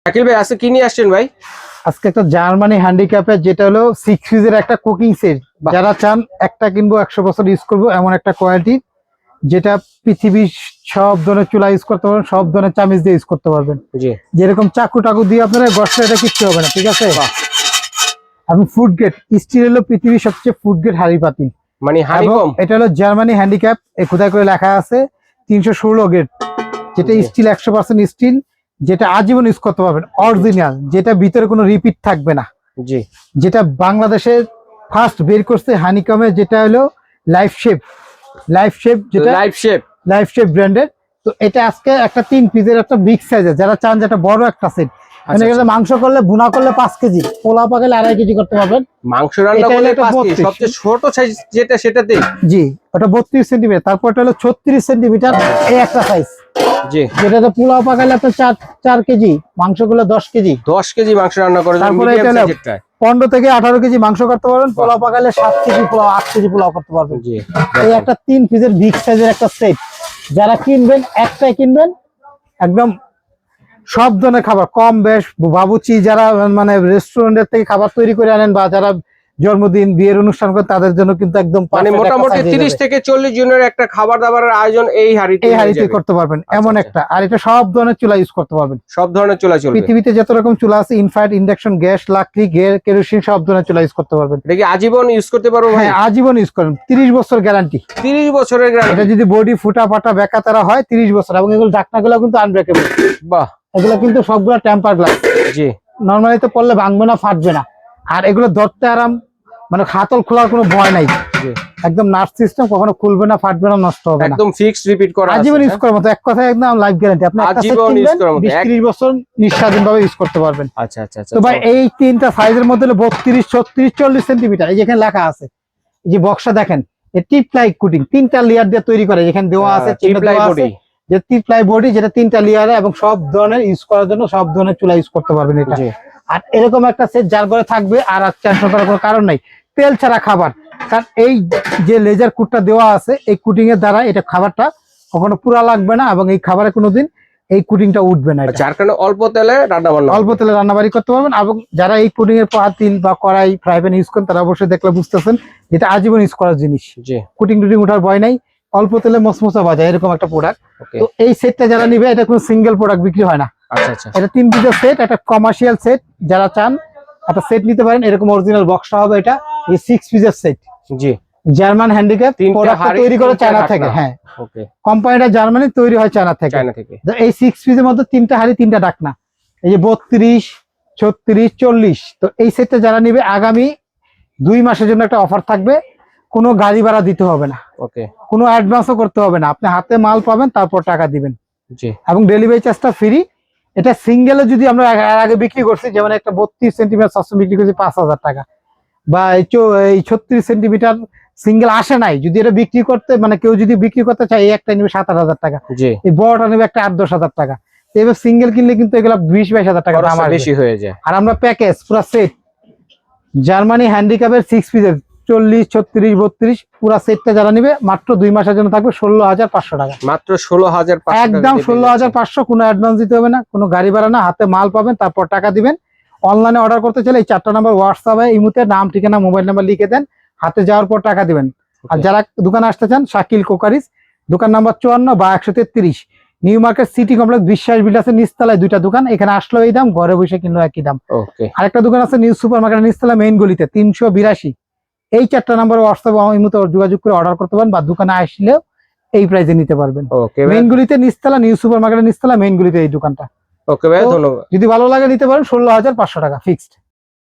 শাকিল ভাই আজকে কি নিয়ে আসছেন ভাই? আজকে একটা জার্মানি হ্যান্ডিক্যাপের যেটা হলো 6 পিসের একটা কুকিং সেট। যারা চান একটা কিনবো 100 বছর ইউজ করবো এমন একটা কোয়ালিটি, যেটা পৃথিবীর সব ধরনের চুলা ইউজ করতে পারবেন, সব ধরনের চামিচ দিয়ে ইউজ করতে পারবেন। যেরকম চাকু টাকু দিয়ে আপনারা গসলে এটা কিচ্ছু হবে না, ঠিক আছে? আপনি ফুড গ্রেড স্টিল হলো পৃথিবীর সবচেয়ে ফুড গ্রেড হাড়ি পাতিল, মানে হানিকম। এটা হলো জার্মানি হ্যান্ডিক্যাপ, এই খোদাই করে লেখা আছে 316 গ্রেড, যেটা স্টিল 100% স্টিল, যেটা আজীবন ইউজ করতে পারবেন, অরিজিনাল, যেটা ভিতরে কোনো রিপিট থাকবে না। জি, যেটা বাংলাদেশে ফার্স্ট বের করছে হানিকমে, যেটা হলো লাইফ শেপ, যেটা লাইফ শেপ ব্র্যান্ডের। তো এটা আজকে একটা 3 পিসের একটা বিগ সাইজের, যারা চান যেটা বড় একটা সেট, মানে এটা মাংস করলে ভুনা করলে 5 কেজি, পোলা পাকালে 2.5 কেজি করতে পারবেন। মাংস রান্না করলে 5 কেজি, সবচেয়ে ছোট সাইজ যেটা সেটাতে জি, ওটা 32 সেন্টিমিটার। তারপর এটা হলো 36 সেন্টিমিটার, এই একটা সাইজ। জি, যেটাতে পোলাও পাকালে আপনার 4 কেজি, মাংস করলে 10 কেজি। 10 কেজি মাংস রান্না করে তারপরে এটা 15 থেকে 18 কেজি মাংস করতে পারবেন, পোলাও পাকালে 7 কেজি পোলাও, 8 কেজি পোলাও করতে পারবেন। জি, এই একটা 3 পিসের বিগ সাইজের একটা সেট, যারা কিনবেন একটাই কিনবেন, একদম সব ধরনের খাবার কম বেশ বাবুচি, যারা মানে রেস্টুরেন্টের থেকে খাবার তৈরি করে আনেন, বা যারা জন্মদিন বিয়ের অনুষ্ঠান করে তাদের জন্য কিন্তু একদম মানে মোটামুটি 30 থেকে 40 জনের একটা খাবার দাবারের আয়োজন এই হাড়িতে করতে পারবেন। এমন একটা, আর এটা সব ধরনের চুলা ইউজ করতে পারবেন, সব ধরনের চুলা চলবে। পৃথিবীতে যত রকম চুলা আছে, ইনফ্রারেড, ইন্ডাকশন, গ্যাস, লাকড়ি, কেরোসিন, সব ধরনের চুলা ইউজ করতে পারবেন। এটা কি আজীবন ইউজ করতে পারবো ভাই? হ্যাঁ, আজীবন ইউজ করেন, 30 বছর গ্যারান্টি। 30 বছরের গ্যারান্টি। এটা যদি বডি ফুটা ফাটা বেকা তারা হয় 30 বছর, এবং এগুলো ঢাকনাগুলো কিন্তু আনব্রেকেবল। বাহ, এগুলো কিন্তু সবগুলো টেম্পার গ্লাস। জি, নরমালি তো পড়লে ভাঙবে না, ফাটবে না, আর এগুলো ধরতে আরাম, মানে হাতল খোলার কোনো ভয় নাই। একদম নার্স সিস্টেম, কখনো খুলবে না, ফাটবে না, নষ্ট হবে না, একদম ফিক্সড রিপিট করা আছে। আজীবন ইউজ করার মতো, এক কথায় একদম লাইফ গ্যারান্টি। আপনি একটা সেট কিনবেন 20-30 বছর নিঃস্বাধীনভাবে ইউজ করতে পারবেন। আচ্ছা আচ্ছা আচ্ছা। তো ভাই এই তিনটা সাইজের মধ্যে 32, 36, 40 সেন্টিমিটার, এই যেখানে লেখা আছে, এই যে বক্সটা দেখেন, এই টিপ প্লাই কুটিং 3টা লেয়ার দিয়ে তৈরি করে, যেখানে দেওয়া আছে টিপ প্লাই বডি, যে টিপ প্লাই বডি, যেটা 3টা লেয়ারে, এবং সব ধরনের ইউজ করার জন্য সব ধরনের চুলা ইউজ করতে পারবেন এটা। আর এরকম একটা সেট যার ঘরে থাকবে, আর টেনশন করার কোনো কারণ নাই, তেল ছাড়া খাবার। কারণ এই যে লেজার কুটটা দেওয়া আছে, এই কুটিং এর দ্বারা এটা খাবারটা কখনো পুরা লাগবে না, এবং এই খাবারে কোনোদিন এই কুটিংটা উঠবে না। যার কারণে অল্প তেলে রান্নাবাড়ি করতে পারবেন। এবং যারা এই কুটিং এর পাতিল বা কড়াই, ফ্রাই প্যান ইউজ করেন, তারা অবশ্যই দেখলে বুঝতেছেন যেটা আজীবন ইউজ করার জিনিস। কুটিং টুটিং উঠার ভয় নাই, অল্প তেলে মসমসা ভাজা, এরকম একটা প্রোডাক্ট। তো এই সেটটা যারা নিবে, এটা কোনো সিঙ্গেল প্রোডাক্ট বিক্রি হয় না। এটা 3 পিসের সেট, একটা কমার্শিয়াল সেট। যারা চান একটা সেট নিতে পারেন, এরকম অরিজিনাল বক্সটা হবে এটা। এই 6 পিসের সেট, জি, জার্মান হ্যান্ডিক্যাপ, প্রোডাক্ট তৈরি করে চায়না থেকে। হ্যাঁ, ওকে, কোম্পানিটা জার্মানি, তৈরি হয় চায়না থেকে। তো এই 6 পিসের মধ্যে 3টা হাড়ি, 3টা ঢাকনা, এই যে 32, 36, 40। তো এই সেটটা যারা নিবে, আগামী 2 মাসের জন্য একটা অফার থাকবে, কোনো গাড়ি ভাড়া দিতে হবে না, ওকে, কোনো অ্যাডভান্সও করতে হবে না, আপনি হাতে মাল পাবেন, তারপর টাকা দিবেন, জি, এবং ডেলিভারি চার্জটা ফ্রি। এটা সিঙ্গেলে যদি আমরা আগে বিক্রি করছি, যেমন একটা 32 সেন্টিমিটার সবসময় বিক্রি করছি 5000 টাকা, বা এই 36 সেন্টিমিটার সিঙ্গেল আসে নাই, যদি এটা বিক্রি করতে, মানে কেউ যদি বিক্রি করতে চায়, এই একটা নিবে 7-8000 টাকা, এই বড়টা নেবে একটা 8-10 হাজার টাকা। এবার সিঙ্গেল কিনলে কিন্তু এগুলো 20-22 হাজার টাকা দাম বেশি হয়ে যায়। আর আমরা প্যাকেজ পুরো সেট জার্মানি হ্যান্ডিক্যাপের 6 পিসের 40, 36, 32 পুরো সেটটা যারা নিবে, মাত্র 2 মাসের জন্য থাকবে 16,500 টাকা, মাত্র 16,500, একদম 16,500। কোনো অ্যাডভান্স দিতে হবে না, কোনো গাড়ি ভাড়া না, হাতে মাল পাবেন, তারপর টাকা দিবেন। অনলাইনে অর্ডার করতে চাইলে এই 4টা নাম্বার হোয়াটসঅ্যাপে, ইমুতে নাম, ঠিকানা, মোবাইল নাম্বার লিখে দেন, হাতে যাওয়ার পর টাকা দিবেন। আর যারা দোকানে আসতে চান, শাকিল কোকারিস, দোকান নাম্বার 54 বা 133, নিউ মার্কেট সিটি কমপ্লেক্স, বিশ্বাস বিল্ডার্সের নিচতলায় 2টা দোকান। এখানে আসলেও এই দাম, ঘরে বসে কিনলেও একই দাম। আরেকটা দোকান আছে নিউ সুপার মার্কেটের নিচতলা, মেইন গলিতে 382। এই 4টা নাম্বার হোয়াটসঅ্যাপে ইমুতে যোগাযোগ করে অর্ডার করতে পারেন, বা দোকানে আসলেও এই প্রাইসে নিতে পারবেন। মেইন গলিতে নিচতলা, নিউ সুপার মার্কেটের নিচতলা, মেইন গলিতে এই দোকানটা। ওকে ভাই, ধন্যবাদ। যদি ভালো লাগে নিতে পারেন, 16,500 টাকা ফিক্সড।